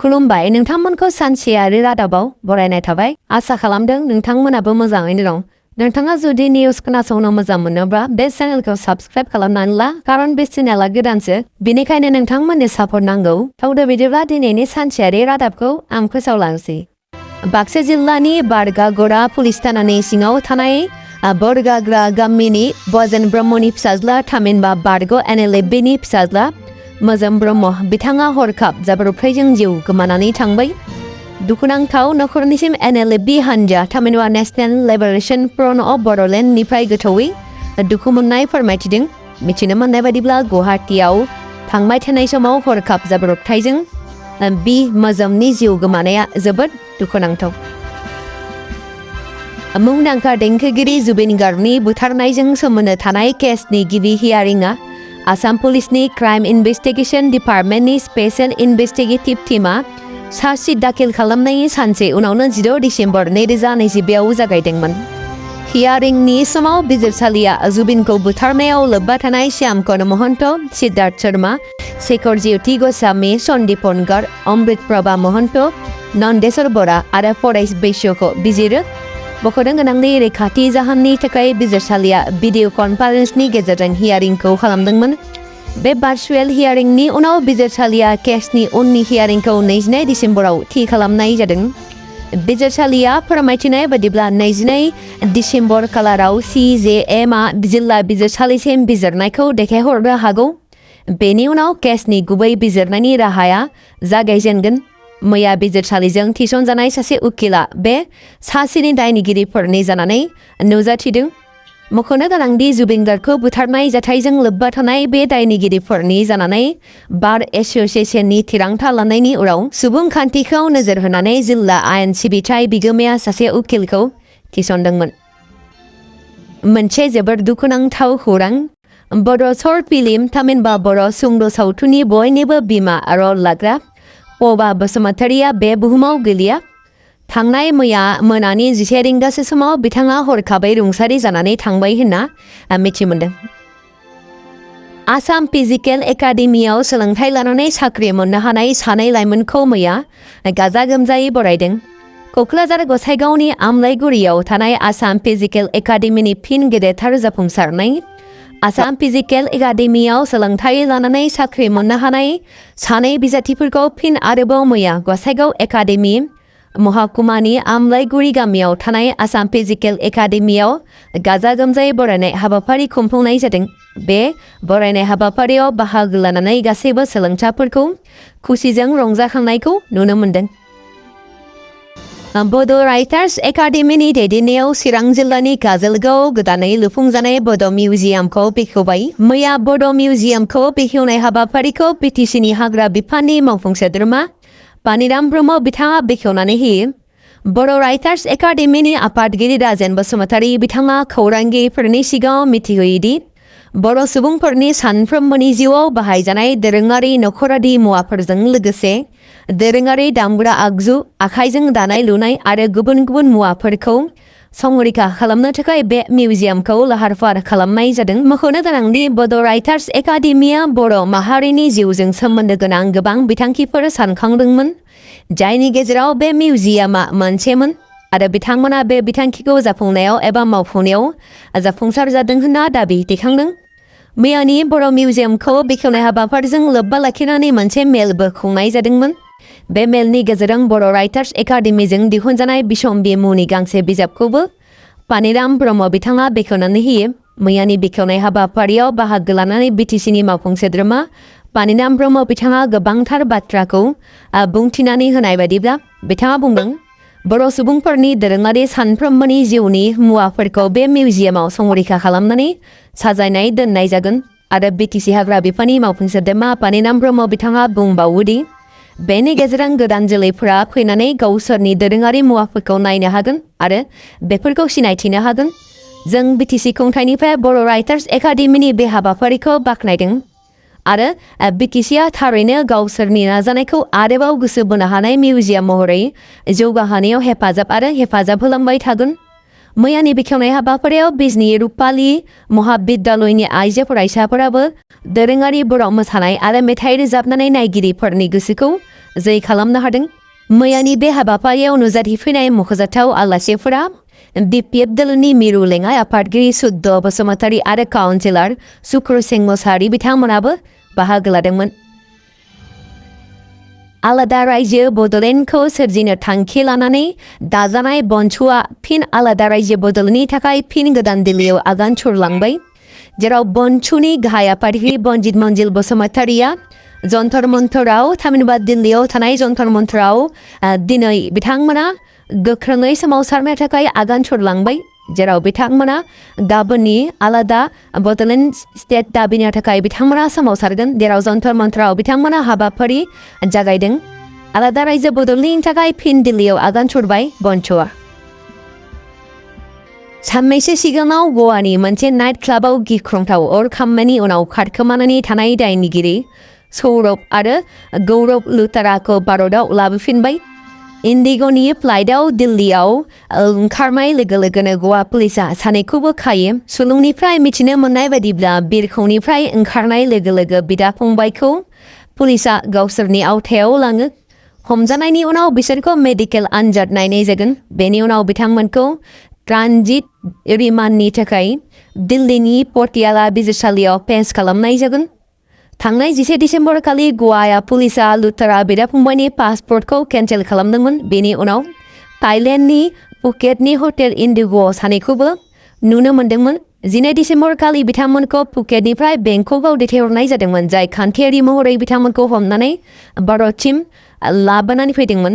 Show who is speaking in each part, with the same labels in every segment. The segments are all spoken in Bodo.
Speaker 1: खुलुमबाय नोंथांमोनखौ सानसेयारि रादाबाव बरायनाय थाबाय आसा खालामदों नोंथांमोनाबो मोजाङैनो दं नोंथाङा जुदि निउस खोनासंनो मोजां मोनोब्ला बे चेनेलखौ साबस्क्राइब खालामनानै ला खारन बे चेनेला गोदानसो बेनिखायनो नोंथांमोननि सापर्ट नांगौ थावदो बिदिब्ला दिनैनि सानसेयारि रादाबखौ आं फोसावलांसै बाक्सा जिल्लानि बारगागरा पुलिस थानानि सिङाव थानाय बरगाग्रा गामिनि बजेन ब्रह्मनि फिसाज्ला थामहिनबा बारग' NLFBनि फिसाज्ला मोजोम ब्रह्म बिथाङा हरखाब जाब्रबथायजों जिउ गोमानानै थांबाय दुखुनांथाव नखरनिसिम NLFB हानजा थामहिनबा नेशनेल लिबारेशन फ्रन्ट अफ बड'लेण्डनिफ्राय गोथौयै दुखु मोननाय फोरमायथिदों मिथिनो मोननाय बायदिब्ला गुवाहाटीयाव थांबाय थानाय समाव हरखाब जाब्रबथायजों बि मोजोमनि जिउ गोमानाया जोबोद दुखुनांथाव मुंदांखा देंखोगिरि जुबिन गार्गनि बुथारनायजों सोमोन्दो थानाय केसनि गिबि हियारिंआ आसाम पुलिसनि क्राइम इनभेस्टिगेशन डिपार्टमेन्टनि स्पेशल इनभेस्टिगेटिभ टीमा चार्जशीट दाखिल खालामनायनि सानसे उनावनो 16 डिसेम्बर 2022आव जागायदोंमोन हियारिंनि समाव बिजिरसालिया जुबिनखौ बुथारनायाव लोब्बा थानाय श्यामकरण महन्त सिद्धार्थ शर्मा शेखर ज्योति गोस्वामी सन्दीप पनगर अमृत प्रभा महन्त नन्देश्वर बरा आरो फरेश बैश्यखौ बिजिरो बख'नो गोनांनि रैखाथि जाहोननि थाखाय बिजिरसालिया भिडिअ कनफारेन्सनि गेजेरजों हियारिंखौ खालामदोंमोन बे भार्चुएल हियारिंनि उनाव बिजिरसालिया केसनि उननि हियारिंखौ 22 डिसेम्बराव थि खालामनाय जादों बिजिरसालिया फोरमायथिनाय बायदिब्ला 22 डिसेम्बर खालाराव CJMआ जिल्ला बिजिरसालिसिम बिजिरनायखौ दैथायहरनो हागौ बेनि उनाव केसनि गुबै बिजिरनायनि राहाया जागायजेनगोन मैया बिजिरसालिजों थिसनजानाय सासे उकिला बे सासेनि दायनिगिरिफोरनि जानानै नुजाथिदों मख'नो गोनांदि जुबिन गार्गखौ बुथारनाय जाथायजों लोब्बा थानाय बे दायनिगिरिफोरनि जानानै बार एसोसिएशननि थिरांथा लानायनि उनाव सुबुंखान्थिखौ नोजोर होनानै जिल्ला आयेन सिबिथाय बिगोमाया सासे उकिलखौ थिसनदोंमोन मोनसे जोबोद दुखुनांथाव खौरां बर' शर्ट फिल्म थामहिनबा बर' सुंद' सावथुननि बयनिबो बिमा आरो लाग्रा बबा बसुमतारिया बे बुहुमाव गैलिया थांनाय मैया मोनानि 11 रिंगासो समाव बिथाङा हरखाबै रुंसारि जानानै थांबाय होनना मिथि मोनदों आसाम फिजिकेल एकाडेमियाव सोलोंथाइ लानानै साख्रि मोननो हानाय सानै लाइमोनखौ मैया गाजा गोमजायै बरायदों क'क्राझार गसाइगावनि आमलाइगुरियाव थानाय आसाम फिजिकेल एकाडेमिनि फिन गेदेरथार जाफुंसारनाय आसाम फिजिकेल एकाडेमियाव सोलोंथाइ लानानै साख्रि मोननो हानाय सानै बिजाथिफोरखौ फिन आरोबाव मैया गसाइगाव एकाडेमि महकुमानि आमलाइगुरि गामियाव थानाय आसाम फिजिकेल एकाडेमियाव गाजा गोमजायै बरायनाय हाबाफारि खुंफुंनाय जादों बे बरायनाय हाबाफारियाव बाहागो लानानै गासैबो सोलोंसाफोरखौ खुसिजों रंजाखांनायखौ नुनो मोनदों बड' राइटार्स एकाडेमिनि दैदेननायाव चिरां जिल्लानि काजलगाव गोदानै लुफुंजानाय बड' मिउजियामखौ बेखेवबाय मैया बड' मिउजियामखौ बेखेवनाय हाबाफारिखौ BTCनि हाग्रा बिफाननि मावफुं सोद्रोमा पानिराम ब्रह्म बिथाङा बेखेवनानै होयो बर' राइटार्स एकाडेमिनि आफादगिरि राजेन बसुमतारी बिथाङा खौरांगिरिफोरनि सिगाङाव मिथिहोयोदि बर' सुबुंफोरनि सानफ्रोमबोनि जिउआव बाहायजानाय दोरोङारि नखरारि मुवाफोरजों लोगोसे दोरोङारि दामग्रा आगजु आखाइजों दानाय लुनाय आरो गुबुन गुबुन मुवाफोरखौ संरैखा खालामनो थाखाय बे मिउजियामखौ लाहार फाहार खालामनाय जादों मख'नो गोनांदि बड' राइटार्स एकाडेमिया बर' माहारिनि जिउजों सोमोन्दो गोनां गोबां बिथांखिफोर सानखांदोंमोन जायनि गेजेराव बे मिउजियामा मोनसेमोन आरो बिथांमोना बे बिथांखिखौ जाफुंनायाव एबा मावफुंनायाव जाफुंसार जादों होनना दाबि दैखांदों मैयानि बर' मिउजियामखौ बेखेवनाय हाबाफारिजों लोब्बा लाखिनानै मोनसे मेलबो खुंनाय जादोंमोन बे मेलनि गेजेरजों बर' राइटार्स एकाडेमिजों दिहुनजानाय बिसम्बि मुंनि गांसे बिजाबखौबो पानिराम ब्रह्म बिथाङा बेखेवनानै होयो मैयानि बेखेवनाय हाबाफारियाव बाहागो लानानै BTCनि मावफुं सोद्रोमा पानिराम ब्रह्म बिथाङा गोबांथार बाथ्राखौ बुंथिनानै होनाय बायदिब्ला बिथाङा बुंदों बर' सुबुंफोरनि दोरोङारि सानफ्रोमबोनि जिउनि मुवाफोरखौ बे मिउजियामाव संरैखा खालामनानै साजायनाय दोननाय जागोन आरो BTC हाग्रा बिफाननि मावफुं सोद्रोमा पानिराम ब्रह्म बिथाङा बुंबावोदि बेनि गेजेरजों गोदान जोलैफोरा फैनानै गावसोरनि दोरोङारि मुवाफोरखौ नायनो हागोन आरो बेफोरखौ सिनायथिनो हागोन जों BTC खुंथायनिफ्राय बर' राइटार्स एकाडेमिनि बे हाबाफारिखौ बाख्नायदों आरो BTCआ थारैनो गावसोरनि नाजानायखौ आरोबाव गोसो बोनो हानाय मिउजियाम महरै जौगाहोनायाव हेफाजाब होलांबाय थागोन मैयानि बेखेवनाय हाबाफारियाव बिजनि रुपाली महाबिद्यालयनि आइजो फरायसाफोराबो दोरोङारि बर' मोसानाय आरो मेथाइ रोजाबनानै नायगिरिफोरनि गोसोखौ जै खालामनो हादों। मैयानि बे हाबाफारियाव नुजाथिफैनाय मख'जाथाव आलासिफोरा BPF दलनि मिरु लेङाइ आफादगिरि सुद्द बसुमतारी आरो काउन्सिलर सुक्र सिंह मोसाहारि बिथांमोनाबो बाहागो लादोंमोन। आलादा रायजो बड'लेण्डखौ सोरजिनो थांखि लानानै दाजानाय बन्धुआ फिन आलादा रायजो बड'लेण्डनि थाखाय फिन गोदान दिल्लीयाव आगान सुरलांबाय, जेराव बन्धुनि गाहाय आफादगिरि बनजित मंजिल बसुमतारीया जन्तर मन्तराव थामहिनबा दिल्लीयाव थानाय जन्तर मन्तराव दिनै बिथांमोना गोख्रोङै सोमावसारनो थाखाय आगान सुरलांबाय, जेराव बिथांमोना गाबोननि आलादा बड'लेण्ड स्टेट दाबिनि थाखाय बिथांमोना सोमावसारगोन, जेराव जन्तर मन्तराव बिथांमोना हाबाफारि जागायदों। आलादा रायजो बड'लेण्डनि थाखाय फिन दिल्लीयाव आगान सुरबाय बन्धुआ। साननैसो सिगाङाव गवानि मोनसे नाइट क्लाबाव गिख्रंथाव अर खामनायनि उनाव खारखोमानानै थानाय दायनिगिरि सौरभ आरो गौरव लुथाराखौ भारतआव लाबोफिनबाय। इन्डिग'नि फ्लाइटआव दिल्लीयाव ओंखारनाय लोगो लोगोनो गवा पुलिसा सानैखौबो खायो। सुलुंनिफ्राय मिथिनो मोननाय बायदिब्ला बिरखंनिफ्राय ओंखारनाय लोगो लोगो बिदा फंबायखौ पुलिसा गावसोरनि आवथायाव लाङो। हमजानायनि उनाव बिसोरखौ मेडिकेल आनजाद नायनाय जागोन। बेनि उनाव बिथांमोनखौ ट्रानजिट रिमान्डनि थाखाय दिल्लीनि पटियाला बिजिरसालियाव पेश खालामनाय जागोन। थांनाय 11 दिसेम्बर खालि गवाया पुलिसा लुथारा बिदा फंबायनि पासपर्टखौ केन्सेल खालामदोंमोन। बेनि उनाव थाइलेण्डनि फुकेटनि हटेल इन्डिग'आव सानैखौबो नुनो मोन्दोंमोन। 12 दिसेम्बर खालि बिथांमोनखौ फुकेटनिफ्राय बेंककआव दैथायहरनाय जादोंमोन, जाय खान्थियारि महरै बिथांमोनखौ हमनानै भारतसिम लाबोनानै फैदोंमोन।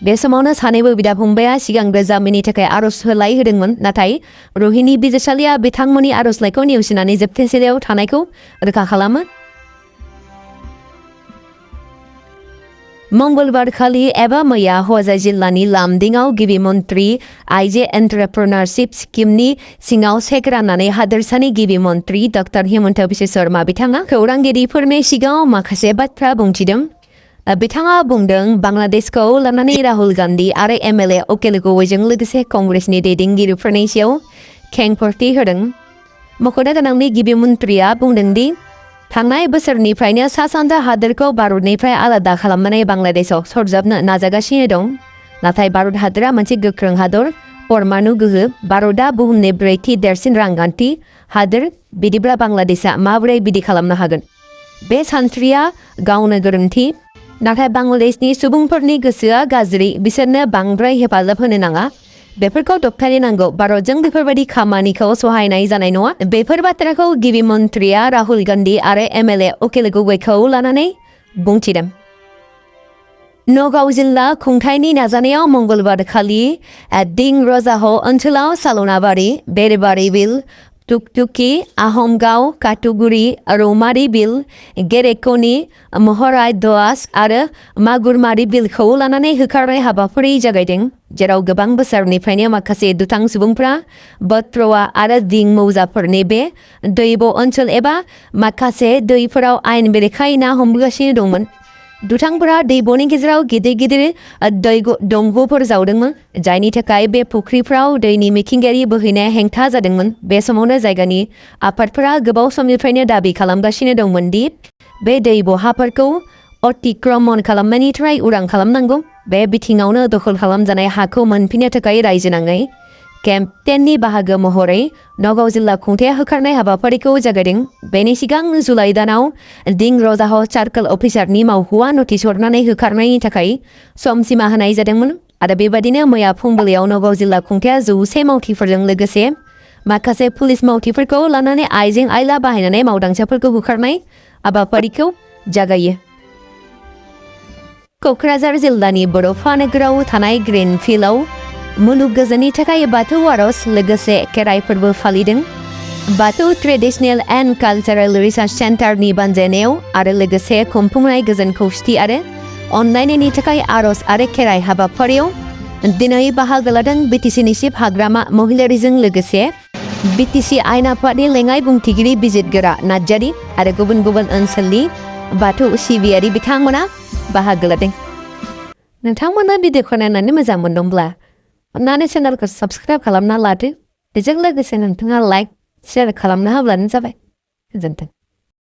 Speaker 1: बे समावनो सानैबो बिदा फंबाया सिगांग्रो जामिननि थाखाय आर'ज होलाय होदोंमोन, नाथाय रहिणी बिजिरसालिया बिथांमोननि आर'जलाइखौ नेवसिनानै जोबथेसालियाव थानायखौ रोखा खालामो। मंगलबार खालि एबा मैया हवाजा जिल्लानि लामदिंआव गिबि मन्त्रि आइजो एन्टारप्रेनारशिप स्किमनि सिङाव चेक राननानै हादोरसानि गिबि मन्त्रि डक्टर हिमन्त बिश्व शर्मा बिथाङा खौरांगिरिफोरनि सिगाङाव माखासे बाथ्रा बुंथिदों। बिथाङा बुंदों, बांलादेशखौ लानानै राहुल गान्धी आरो MLA अखिल गगৈजों लोगोसे कंग्रेसनि दैदेनगिरिफोरनि सायाव खेंफोरथि होदों। मख'नो गोनांनि गिबि मन्त्रिया बुंदों दि थांनाय बोसोरनिफ्रायनो सा सानजा हादोरखौ भारतनिफ्राय आलादा खालामनानै बांलादेशआव सरजाबनो नाजागासिनो दं। नाथाय भारत हादोरा मोनसे गोख्रों हादर, परमाणु गोहो, भारतआ बुहुमनि ब्रैथि देरसिन रांखान्थि हादोर, बिदिब्ला बांलादेशआ माबोरै बिदि खालामनो हागोन? बे सानस्रिया गावनो गोरोन्थि। नाथाय बांलादेशनि सुबुंफोरनि गोसोआ गाज्रि, बिसोरनो बांद्राय हेफाजाब होनो नाङा। बेफोरखौ दबथायनो नांगौ। भारतजों बेफोरबायदि खामानिखौ सहायनाय जानाय नङा। बेफोर बाथ्राखौ गिबि मन्त्रिया राहुल गान्धी आरो MLA अखिल गगৈखौ लानानै बुंथिदों। नगाव जिल्ला खुंथायनि नाजानायाव मंगलबार खालि दिं रजाह' ओनसोलाव सालनाबारि, बेरबारि बिल, टुकटुकी, आहमगाव, काटुगुरि, रौमारि बिल, गेरेकनि, महराय द'आस आरो मागुरमारि बिलखौ लानानै होखारनाय हाबाफारि जागायदों, जेराव गोबां बोसोरनिफ्रायनो माखासे दुथां सुबुंफ्रा बत्रवा आरो दिं मौजाफोरनि बे दैब' ओनसोल एबा माखासे दैफोराव आयेन बेरेखायै ना हमगासिनो दंमोन। दुथांफोरा दैब'नि गेजेराव गिदिर गिदिर दंग'फोर जावदोंमोन, जायनि थाखाय बे फुख्रिफ्राव दैनि मिथिंगायारि बोहैनाया हेंथा जादोंमोन। बे समावनो जायगानि आफादफोरा गोबाव समनिफ्रायनो दाबि खालामगासिनो दंमोन दि बे दैब' हाफोरखौ अतिक्रमण खालामनायनिफ्राय उदां खालामनांगौ। बे बिथिङावनो दखल खालामजानाय हाखौ मोनफिननो थाखाय रायजो नाङै केम्प 10 नि बाहागो महरै नगाव जिल्ला खुंथाया होखारनाय हाबाफारिखौ जागायदों। बेनि सिगां जुलाइ दानाव दिं रजाह' सार्कोल अफिसारनि मावख'आ नटिस हरनानै होखारनायनि थाखाय समसिमा होनाय जादोंमोन आरो बेबादिनो मैया फुंबिलियाव नगाव जिल्ला खुंथाया 100 मावथिफोरजों लोगोसे माखासे पुलिस मावथिफोरखौ लानानै आइजें आइला बाहायनानै मावदांसाफोरखौ होखारनाय हाबाफारिखौ जागायो। क'क्राझार जिल्लानि बड'फा नोगोराव थानाय ग्रीन फिल्डआव मुलुग गोजोननि थाखाय बाथौ आर'ज लोगोसे खेराइ फोरबो फालिदों। बाथौ ट्रेडिशनेल एन्ड कालचारेल रिसार्च सेन्टारनि बानजायनायाव आरो लोगोसे खुंफुंनाय गोजोन खौसेथि आरो अनलायनायनि थाखाय आर'ज आरो खेराइ हाबाफारियाव दिनै बाहागो लादों BTCनि चिफ हाग्रामा महिलारीजों लोगोसे BTC आयेन आफादनि लेङाइ बुंथिगिरि बिजितगोरा नार्जारि आरो गुबुन गुबुन ओनसोलनि बाथौ सिबियारि बिथांमोना बाहागो लादों। नोंथांमोना भिडिअखौ नायनानै मोजां मोनदोंब्ला अन्नानै चेनेलखौ साबस्क्राइब खालामना लादो। बेजों लोगोसे नोंथाङा लाइक शेयार खालामना होब्लानो जाबाय। गोजोन्थों।